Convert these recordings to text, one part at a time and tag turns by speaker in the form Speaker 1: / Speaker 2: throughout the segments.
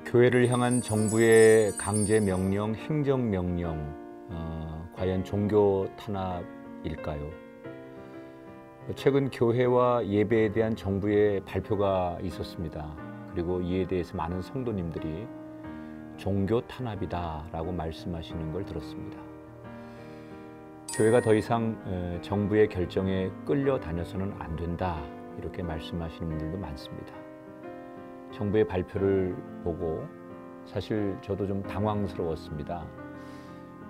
Speaker 1: 교회를 향한 정부의 강제 명령, 행정 명령, 과연 종교 탄압일까요? 최근 교회와 예배에 대한 정부의 발표가 있었습니다. 그리고 이에 대해서 많은 성도님들이 종교 탄압이다라고 말씀하시는 걸 들었습니다. 교회가 더 이상 정부의 결정에 끌려다녀서는 안 된다, 이렇게 말씀하시는 분들도 많습니다. 정부의 발표를 보고 사실 저도 좀 당황스러웠습니다.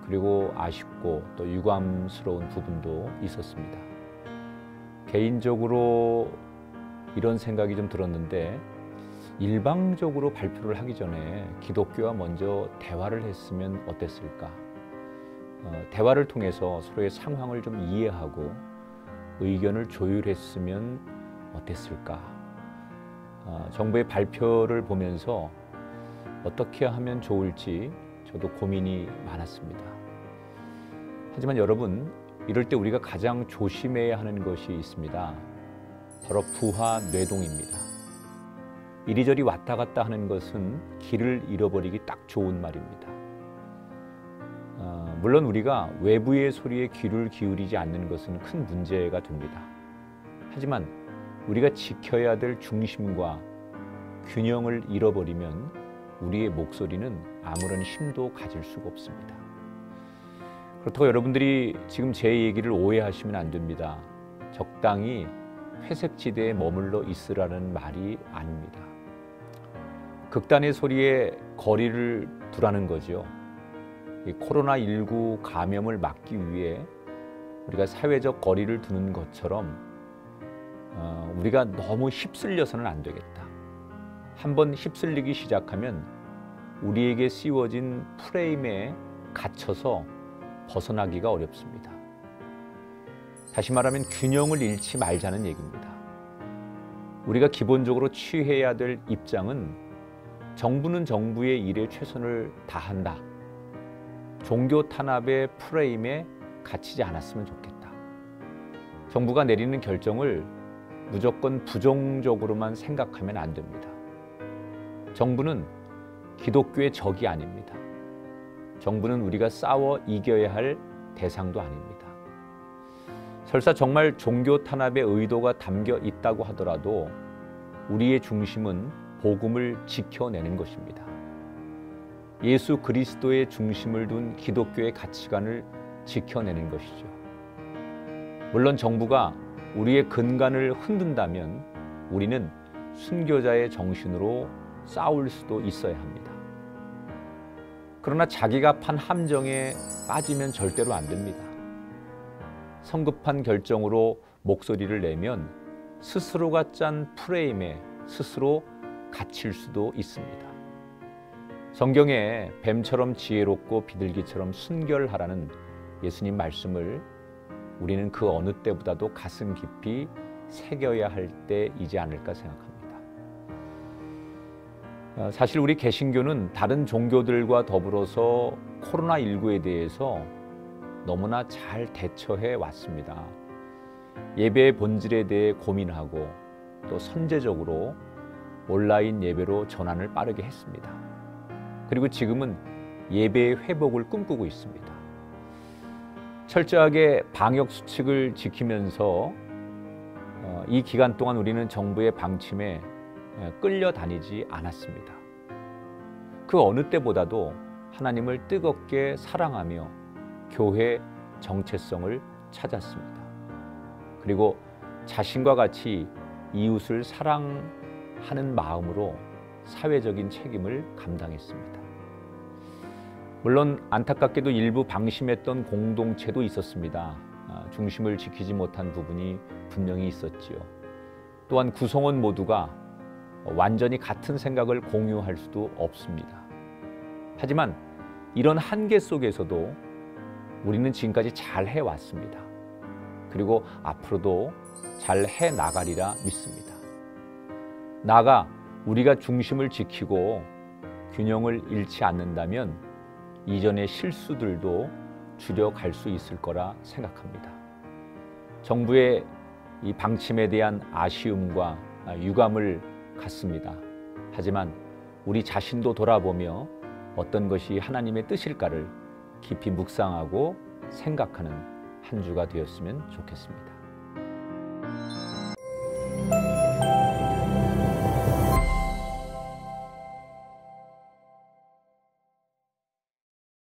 Speaker 1: 그리고 아쉽고 또 유감스러운 부분도 있었습니다. 개인적으로 이런 생각이 좀 들었는데, 일방적으로 발표를 하기 전에 기독교와 먼저 대화를 했으면 어땠을까? 대화를 통해서 서로의 상황을 좀 이해하고 의견을 조율했으면 어땠을까? 정부의 발표를 보면서 어떻게 하면 좋을지 저도 고민이 많았습니다. 하지만 여러분, 이럴 때 우리가 가장 조심해야 하는 것이 있습니다. 바로 부하 뇌동입니다. 이리저리 왔다 갔다 하는 것은 길을 잃어버리기 딱 좋은 말입니다. 물론 우리가 외부의 소리에 귀를 기울이지 않는 것은 큰 문제가 됩니다. 하지만 우리가 지켜야 될 중심과 균형을 잃어버리면 우리의 목소리는 아무런 힘도 가질 수가 없습니다. 그렇다고 여러분들이 지금 제 얘기를 오해하시면 안 됩니다. 적당히 회색지대에 머물러 있으라는 말이 아닙니다. 극단의 소리에 거리를 두라는 거죠. 이 코로나19 감염을 막기 위해 우리가 사회적 거리를 두는 것처럼 우리가 너무 휩쓸려서는 안 되겠다. 한번 휩쓸리기 시작하면 우리에게 씌워진 프레임에 갇혀서 벗어나기가 어렵습니다. 다시 말하면 균형을 잃지 말자는 얘기입니다. 우리가 기본적으로 취해야 될 입장은 정부는 정부의 일에 최선을 다한다. 종교 탄압의 프레임에 갇히지 않았으면 좋겠다. 정부가 내리는 결정을 무조건 부정적으로만 생각하면 안 됩니다. 정부는 기독교의 적이 아닙니다. 정부는 우리가 싸워 이겨야 할 대상도 아닙니다. 설사 정말 종교 탄압의 의도가 담겨 있다고 하더라도 우리의 중심은 복음을 지켜내는 것입니다. 예수 그리스도의 중심을 둔 기독교의 가치관을 지켜내는 것이죠. 물론 정부가 우리의 근간을 흔든다면 우리는 순교자의 정신으로 싸울 수도 있어야 합니다. 그러나 자기가 판 함정에 빠지면 절대로 안 됩니다. 성급한 결정으로 목소리를 내면 스스로가 짠 프레임에 스스로 갇힐 수도 있습니다. 성경에 뱀처럼 지혜롭고 비둘기처럼 순결하라는 예수님 말씀을 우리는 그 어느 때보다도 가슴 깊이 새겨야 할 때이지 않을까 생각합니다. 사실 우리 개신교는 다른 종교들과 더불어서 코로나19에 대해서 너무나 잘 대처해 왔습니다. 예배의 본질에 대해 고민하고 또 선제적으로 온라인 예배로 전환을 빠르게 했습니다. 그리고 지금은 예배의 회복을 꿈꾸고 있습니다. 철저하게 방역 수칙을 지키면서 이 기간 동안 우리는 정부의 방침에 끌려다니지 않았습니다. 그 어느 때보다도 하나님을 뜨겁게 사랑하며 교회 정체성을 찾았습니다. 그리고 자신과 같이 이웃을 사랑하는 마음으로 사회적인 책임을 감당했습니다. 물론 안타깝게도 일부 방심했던 공동체도 있었습니다. 중심을 지키지 못한 부분이 분명히 있었지요. 또한 구성원 모두가 완전히 같은 생각을 공유할 수도 없습니다. 하지만 이런 한계 속에서도 우리는 지금까지 잘 해왔습니다. 그리고 앞으로도 잘 해나가리라 믿습니다. 나아가 우리가 중심을 지키고 균형을 잃지 않는다면 이전의 실수들도 줄여갈 수 있을 거라 생각합니다. 정부의 이 방침에 대한 아쉬움과 유감을 갖습니다. 하지만 우리 자신도 돌아보며 어떤 것이 하나님의 뜻일까를 깊이 묵상하고 생각하는 한 주가 되었으면 좋겠습니다.